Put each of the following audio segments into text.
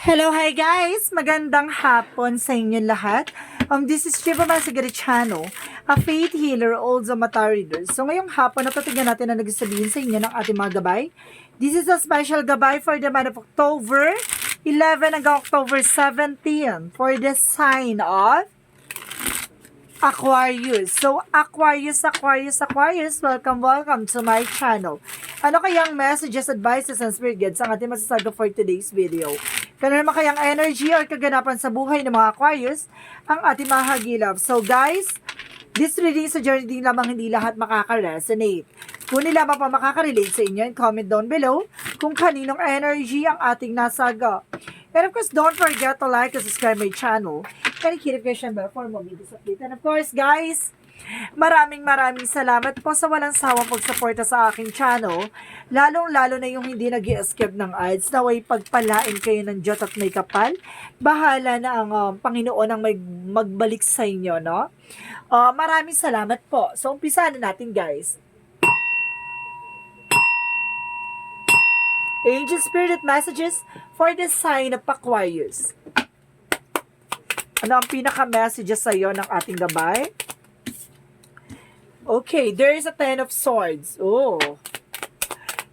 Hello, hi guys! Magandang hapon sa inyo lahat. This is Shiva Masigarichano, a faith healer, also mata reader. So ngayong hapon, napatignan natin na nagsasabihin sa inyo ng ating mga gabay. This is a special gabay for the month of October 11 hanggang October 17 for the sign of Aquarius. So, Aquarius, welcome to my channel. Ano kayang messages, advices, and spirit guides ang ating masasaga for today's video? Kano naman kayang energy or kaganapan sa buhay ng mga Aquarius ang ating mahagilap? So, guys, this reading sa journey din lamang hindi lahat makaka-resonate. Kung nila pa makaka-relate sa inyo, comment down below kung kaninong energy ang ating nasaga. And of course, don't forget to like and subscribe my channel. And hit the bell for more videos update. And of course, guys, maraming salamat po sa walang sawang pagsuporta sa aking channel. Lalong-lalo na yung hindi nag-i-escape ng ads. Naway pagpalain kayo ng Diyos at may kapal. Bahala na ang Panginoon ang magbalik sa inyo, no? Maraming salamat po. So, umpisa na natin, guys. Angel Spirit Messages for the sign of Aquarius. Ano ang pinaka-messages sa iyo ng ating gabay? Okay, there is a Ten of Swords. Oh.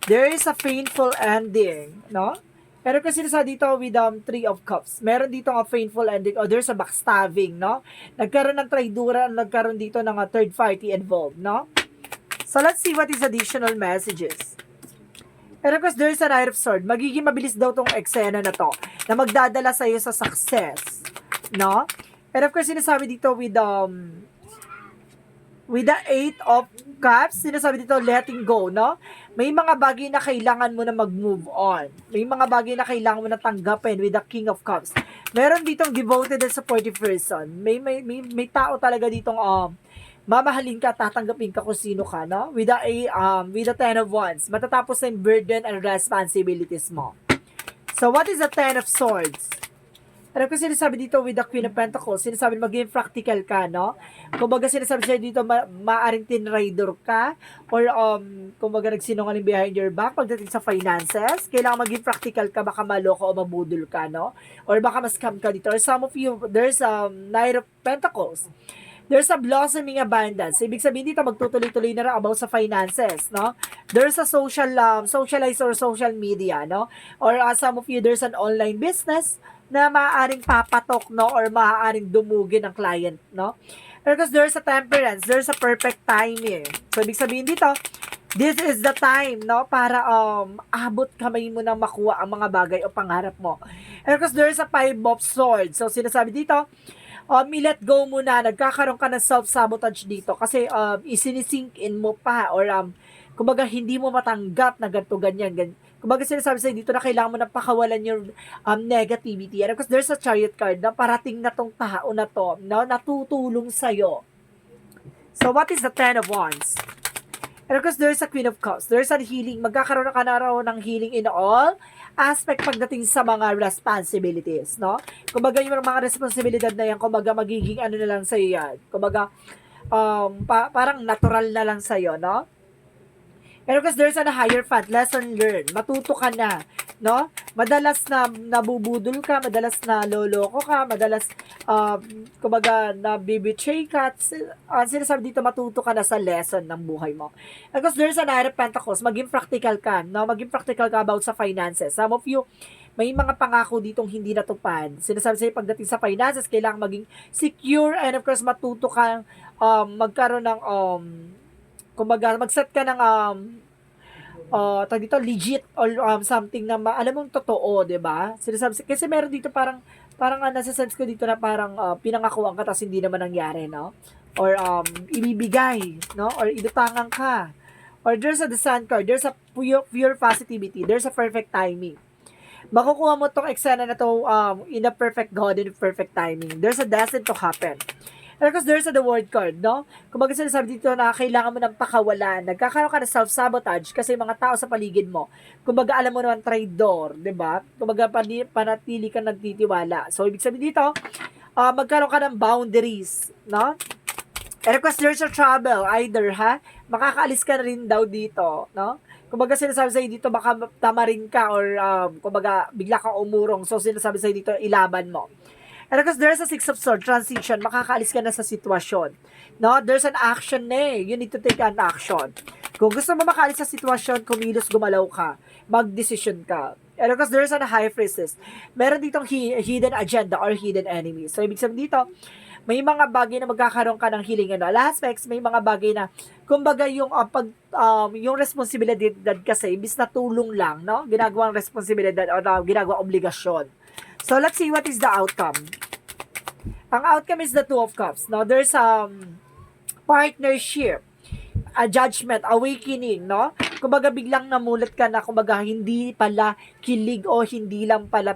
There is a painful ending, no? Pero kasi sa dito with Three of Cups, meron dito a painful ending or there's a backstabbing, no? Nagkaroon ng traiduran, nagkaroon dito ng third party involved, no? So let's see what is additional messages. Pero because there's a Knight of Swords, magiging mabilis daw tong eksena na to na magdadala sa iyo sa success. No? And of course, sinasabi dito with the Eight of Cups, sinasabi dito letting go, no? May mga bagay na kailangan mo na mag-move on. May mga bagay na kailangan mo na tanggapin with the King of Cups. Meron ditong devoted and supportive person. May tao talaga ditong mamahalin ka, tatanggapin ka kung sino ka, no? With the Ten of Wands, matatapos na yung burden and responsibilities mo. So, what is the Ten of Swords? Ano ko sinasabi dito with the Queen of Pentacles? Sinasabi maging practical ka, no? Kumbaga sinasabi siya dito, maaring tinrider ka or kumbaga nagsinungaling behind your back pagdating sa finances. Kailangan maging practical ka, baka maloko o mabudol ka, no? Or baka ma-scam ka dito. Or some of you, there's Knight of Pentacles. There's a blossoming abundance. Ibig sabihin dito, magtutuloy-tuloy na rin about sa finances, no? There's a socialize or social media, no? Or some of you, there's an online business na maaaring papatok, no? Or maaaring dumugin ng client, no? Because there's a temperance, there's a perfect timing. So, ibig sabihin dito, this is the time, no? Para abot kamay mo nang makuha ang mga bagay o pangarap mo. And because there's a Five of Swords. So, sinasabi dito, let go muna, nagkakaroon ka ng self-sabotage dito kasi isinisink in mo pa or kumbaga hindi mo matanggap na ganito, ganyan. Kumbaga sinasabi sa'yo dito na kailangan mo na pakawalan yung negativity. And because there's a Chariot card na parating na tong tao na to, no, natutulong sa'yo. So what is the Ten of Wands? And of course, there's a Queen of Cups. There's a healing. Magkakaroon ka na raw ng healing in all aspect pagdating sa mga responsibilities, no? Kumbaga yung mga responsibilidad na yan, kumbaga magiging ano na lang sa'yo yan. Kumbaga, parang natural na lang sa'yo, no? And of course, there's a higher path, lesson learned. Matuto ka na, no? Madalas na nabubudol ka, madalas na loloko ka, madalas, kumbaga, nabibitray ka. Sinasabi dito, matuto ka na sa lesson ng buhay mo. And of course, there's a Knight of Pentacles. Maging practical ka, no? Maging practical ka about sa finances. Some of you, may mga pangako ditong hindi natupad. Sinasabi sa'yo, pagdating sa finances, kailangan maging secure and of course, matuto kang magkaroon ng kumbaga, mag-set ka ng tag dito, legit or something na alam mong totoo, 'di ba? Sinasabi kasi meron dito parang nasa sense ko dito na parang pinangakuan ka tapos hindi naman nangyari, no? Or ibibigay, no? Or inutangan ka. Or there's a the Sun card, there's a pure positivity, there's a perfect timing. Makukuha mo tong eksena na to in a perfect God and perfect timing. There's a destined to happen. Because there's a the word card, no? Kumbaga sinasabi dito na kailangan mo ng pakawalan. Nagkakaroon ka ng self-sabotage kasi mga tao sa paligid mo. Kumbaga alam mo naman traitor, di ba? Kumbaga panatili ka nagtitiwala. So, ibig sabihin dito, magkaroon ka ng boundaries, no? And of course, there's a trouble, either, makakaalis ka na rin daw dito, no? Kumbaga sinasabi sa'yo dito, baka tamarin ka or kumbaga bigla kang umurong. So sinasabi sa'yo dito, ilaban mo. And because there's a Six of Swords, transition, makakaalis ka na sa sitwasyon. No? There's an action na eh. You need to take an action. Kung gusto mo makaalis sa sitwasyon, kumilos, gumalaw ka. Mag-decision ka. And because there's an high priestess, meron ditong hidden agenda or hidden enemy. So, ibig sabihin dito, may mga bagay na magkakaroon ka ng healing and all aspects, may mga bagay na, kumbaga yung, yung responsibilidad kasi, imbis na tulong lang, no? Ginagawang responsibilidad o ginagawang obligasyon. So, let's see what is the outcome. Ang outcome is the Two of Cups. No? There's partnership, a judgment, awakening, no? Kumbaga biglang namulat ka na, kumbaga hindi pala kilig o hindi lang pala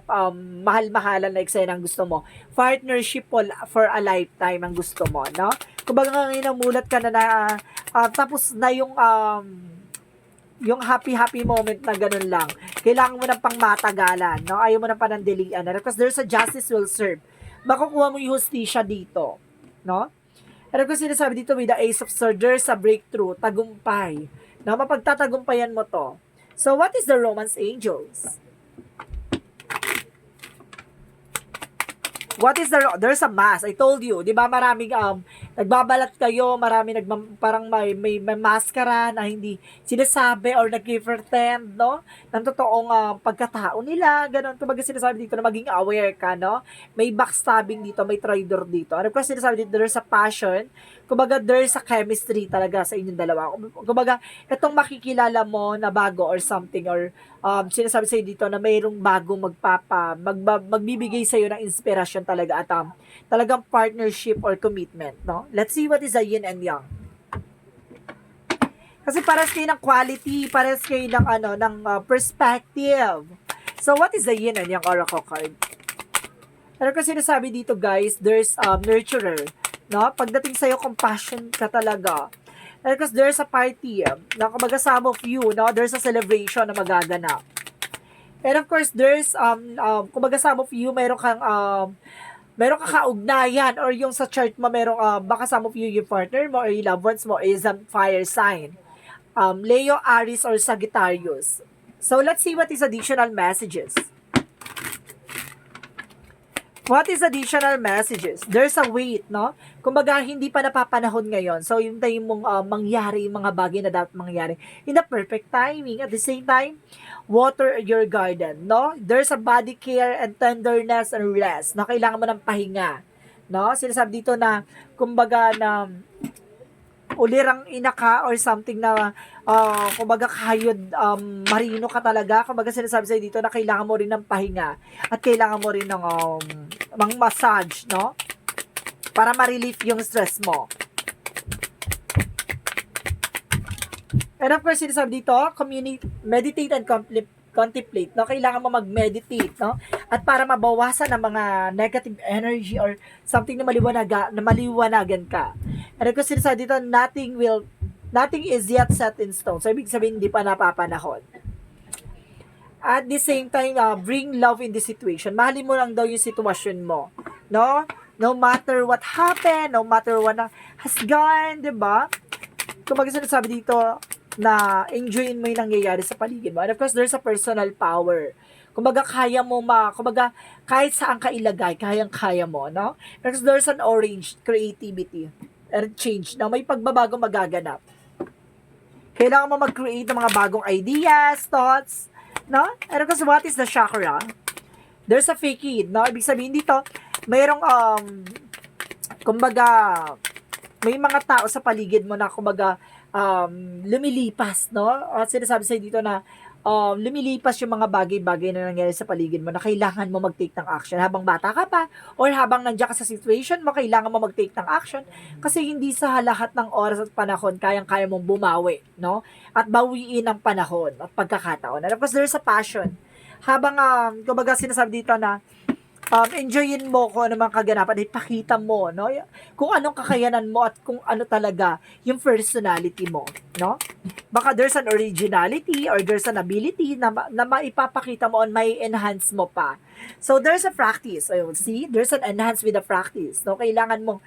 mahal-mahalan na eksena ang gusto mo. Partnership for a lifetime ang gusto mo, no? Kumbaga ngayon namulat ka na tapos na yung happy moment na ganun lang. Kailangan mo ng pangmatagalan, no? Ayaw mo ng panandilian. Because there's a justice will serve. Makukuha mo yung hustisya dito, no? Pero kung sinasabi dito with the Ace of Swords, there's a breakthrough, tagumpay. No? Mapagtatagumpayan mo to. So, what is the Romance Angels? What is there's a mass. I told you, 'di ba? Maraming nagbabalat kayo, parang may maskara na hindi sinasabi or nag-pretend, no? Ng totoong pagkatao nila, ganun. Kumbaga sinasabi dito na maging aware ka, no? May backstabbing dito, may traitor dito. Ano kasi sinasabi dito, there's a passion. Kumbaga there's a chemistry talaga sa inyong dalawa. Kumbaga itong makikilala mo na bago or something or sinasabi sa'yo dito na mayroong bagong magbibigay sa'yo ng inspirasyon talaga at talagang partnership or commitment, no? Let's see what is the yin and yang. Kasi pares kayo ng quality, pares kayo ng perspective. So what is the yin and yang oracle card? Pero kasi sinasabi dito guys, there's nurturer, no? Pagdating sa'yo, compassion ka talaga. Because there's a party, na kumbaga some of you, no, there's a celebration na magaganap. And of course, there's, kumbaga some of you, meron kang kaugnayan, or yung sa chart mo, baka some of you, yung partner mo, or yung loved ones mo, is a fire sign. Leo, Aries, or Sagittarius. So, let's see what is additional messages. What is additional messages? There's a wait, no? Kumbaga, hindi pa napapanahon ngayon. So, yung tayo mong mangyari, yung mga bagay na dapat mangyari in the perfect timing. At the same time, water your garden, no? There's a body care and tenderness and rest, no? Kailangan mo ng pahinga, no? Sinasabi dito na, kumbaga na, ulirang ina ka or something na kumbaga kahayod marino ka talaga. Kumbaga sinasabi sa'yo dito na kailangan mo rin ng pahinga at kailangan mo rin ng massage, no? Para ma-relieve yung stress mo. And of course, sinasabi dito, meditate and contemplate, no? Kailangan mo mag-meditate, no? At para mabawasan ang mga negative energy or something na maliwanagan ka. And of course, sinasabi dito, nothing is yet set in stone. So, ibig sabihin, hindi pa napapanahon. At the same time, bring love in the situation. Mahalin mo lang daw yung sitwasyon mo, no? No matter what happened, no matter what has gone, diba? Kumbaga sinasabi dito, na enjoyin mo yung nangyayari sa paligid mo. And of course, there's a personal power. Kumbaga, kaya mo kumbaga, kahit saan ka ilagay, kaya mo, no? Because there's an orange creativity and change, no? May pagbabago magaganap. Kailangan mo mag-create ng mga bagong ideas, thoughts, no? And because what is the chakra? There's a fakid, no? Ibig sabihin dito, mayroong, kumbaga, may mga tao sa paligid mo na, kumbaga, lumilipas, no? At sinasabi sa'yo dito na lumilipas yung mga bagay-bagay na nangyari sa paligid mo na kailangan mo mag-take ng action. Habang bata ka pa, or habang nandiyan ka sa situation mo, kailangan mo mag-take ng action kasi hindi sa lahat ng oras at panahon kayang-kaya mong bumawi, no? At bawiin ang panahon at pagkakataon. And of course, there's a passion. Habang, kumbaga sinasabi dito na enjoyin mo kung ano mga kaganapan, ipakita mo, no? Kung anong kakayanan mo at kung ano talaga yung personality mo, no? Baka there's an originality or there's an ability na maipapakita mo on may enhance mo pa. So, there's a practice. See? There's an enhance with a practice, no? Kailangan mong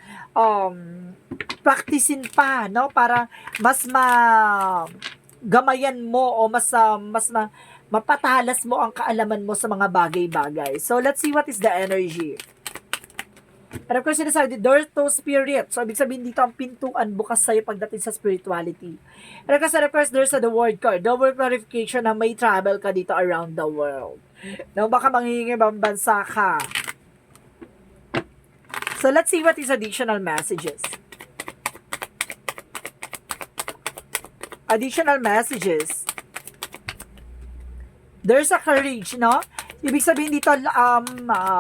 practicein pa, no? Para mas gamayan mo o mapatalas mo ang kaalaman mo sa mga bagay-bagay. So, let's see what is the energy. And of course, sinasabi, door to spirit. So, ibig sabihin dito, ang pintuan bukas sa'yo pagdating sa spirituality. And of course, there's the word card. Double clarification na may travel ka dito around the world. No, baka manghihingibang bansa ka. So, let's see what is additional messages. Additional messages. There's a courage, no? Ibig sabihin dito,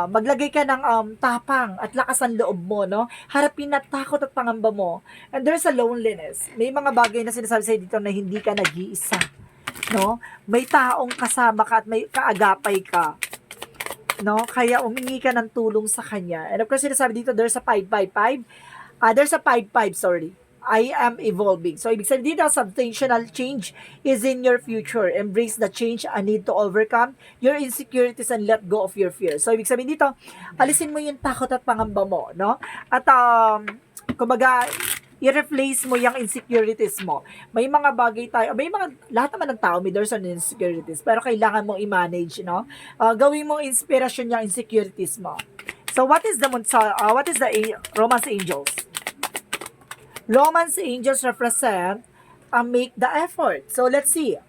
maglagay ka ng tapang at lakas ng loob mo, no? Harapin na takot at pangamba mo. And there's a loneliness. May mga bagay na sinasabi sa'yo dito na hindi ka nag-iisa, no? May taong kasama ka at may kaagapay ka, no? Kaya umingi ka ng tulong sa kanya. And of course, sinasabi dito, there's a 555. There's a 55, sorry. I am evolving. So, ibig sabihin dito, substantial change is in your future. Embrace the change and need to overcome your insecurities and let go of your fears. So, ibig sabihin dito, alisin mo yung takot at pangamba mo, no? At, kumbaga, i-replace mo yung insecurities mo. May mga bagay tayo, lahat naman ng tao, may there's an insecurities, pero kailangan mong i-manage, no? Gawin mong inspirasyon yung insecurities mo. So, what is the Romance Angels? Romance angels represent make the effort. So let's see.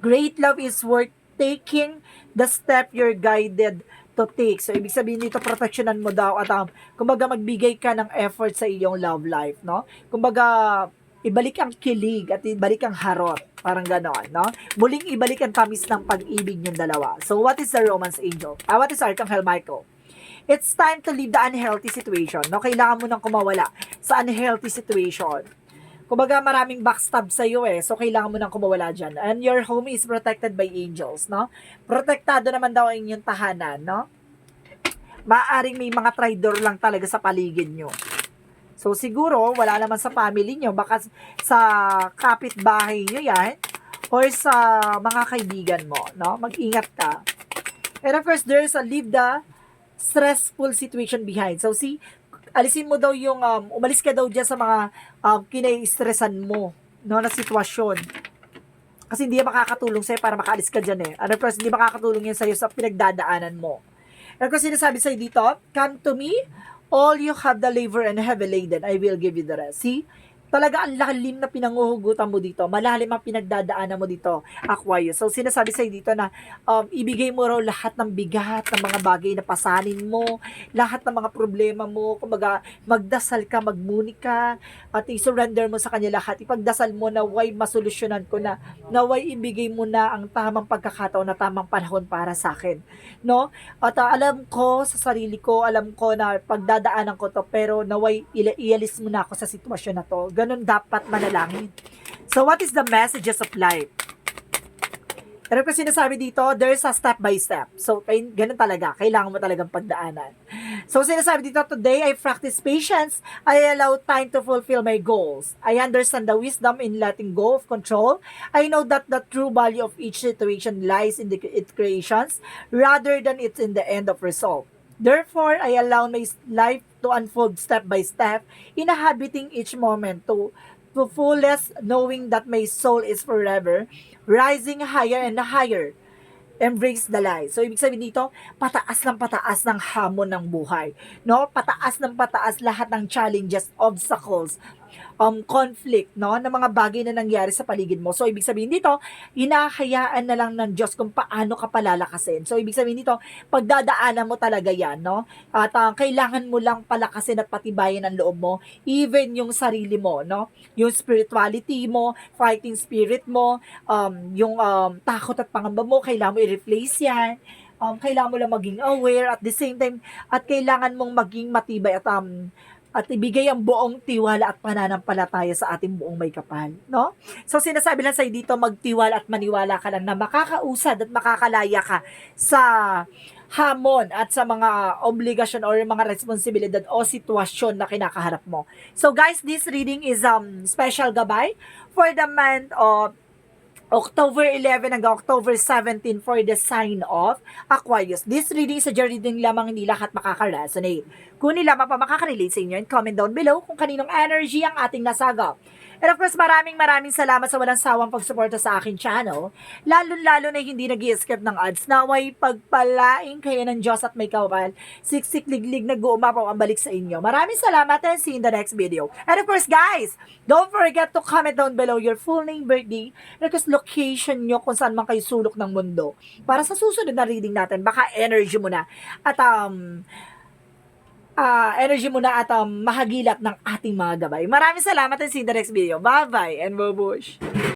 Great love is worth taking the step you're guided to take. So ibig sabihin dito, proteksyonan mo daw at kumbaga magbigay ka ng effort sa iyong love life, no? Kumbaga ibalik ang kilig at ibalik ang harot. Parang gano'n, no? Muling ibalik ang tamis ng pag-ibig yung dalawa. So what is the Romance angel? What is Archangel Michael? It's time to leave the unhealthy situation. No, kailangan mo nang kumawala sa unhealthy situation. Kumbaga maraming backstab sa iyo so kailangan mo nang kumawala diyan. And your home is protected by angels, no? Protektado naman daw ang inyong tahanan, no? Maaring may mga traitor lang talaga sa paligid nyo. So siguro wala naman sa family nyo, baka sa kapitbahay nyo yan or sa mga kaibigan mo, no? Mag-ingat ka. And of course, there's a leave the stressful situation behind. So, see, alisin mo daw yung, umalis ka daw dyan sa mga kinai-stressan mo, no, na sitwasyon. Kasi hindi makakatulong sa'yo para makaalis ka dyan And of course, hindi makakatulong yan sa'yo sa pinagdadaanan mo. And of course, sinasabi sa'yo dito, come to me, all you have the labor and heavy laden, I will give you the rest. See? Talaga ang lalim na pinanguhugutan mo dito. Malalim ang pinagdadaanan mo dito, Aquarius. So, sinasabi sa'yo dito na ibigay mo raw lahat ng bigat, ng mga bagay na pasanin mo, lahat ng mga problema mo. Kumbaga, magdasal ka, magmuni ka, at i-surrender mo sa kanya lahat. Ipagdasal mo na way masolusyonan ko na way ibigay mo na ang tamang pagkakataon na tamang panahon para sa akin. No? At alam ko sa sarili ko, alam ko na pagdadaanan ko to, pero naway ialis mo na ako sa sitwasyon na to. Ganun dapat manalangin. So, what is the messages of life? Pero kung sinasabi dito, there's a step by step. So, ganun talaga. Kailangan mo talagang pagdaanan. So, sinasabi dito, today I practice patience. I allow time to fulfill my goals. I understand the wisdom in letting go of control. I know that the true value of each situation lies in its creations rather than it's in the end of result. Therefore, I allow my life to unfold step by step, inhabiting each moment to fullest, knowing that my soul is forever rising higher and higher. Embrace the light. So, ibig sabihin dito, pataas ng hamon ng buhay. No? Pataas lahat ng challenges, obstacles, conflict, no? Na mga bagay na nangyari sa paligid mo. So, ibig sabihin dito, hinahayaan na lang ng Diyos kung paano ka palalakasin. So, ibig sabihin dito, pagdadaanan mo talaga yan, no? At kailangan mo lang palakasin at patibayin ang loob mo, even yung sarili mo, no? Yung spirituality mo, fighting spirit mo, yung takot at pangamba mo, kailangan mo i-replace yan. Kailangan mo lang maging aware at the same time, at kailangan mong maging matibay at ibigay ang buong tiwala at pananampalataya sa ating buong may kapal, no? So, sinasabi lang sa'yo dito, magtiwala at maniwala ka lang na makakausad at makakalaya ka sa hamon at sa mga obligasyon or mga responsibilidad o sitwasyon na kinakaharap mo. So, guys, this reading is special gabay for the month of October 11 hanggang October 17 for the sign of Aquarius. This reading is a reading lamang, hindi lahat makaka-resonate. Kung hindi lamang pa makaka-relate sa inyo, and comment down below kung kaninong energy ang ating nasagap. And of course, maraming salamat sa walang sawang pagsuporta sa akin channel. Lalo-lalo na hindi nag-i-skip ng ads. Naway pagpalaing kayo ng Diyos at may kapal. Siksik liglig nag-uumapaw ang balik sa inyo. Maraming salamat and see you in the next video. And of course, guys, don't forget to comment down below your full name, birthday, and of course, location nyo kung saan man kayo sulok ng mundo. Para sa susunod na reading natin, baka energy mo na. At mahagilap ng ating mga gabay. Maraming salamat and see you in the next video. Bye-bye and babush!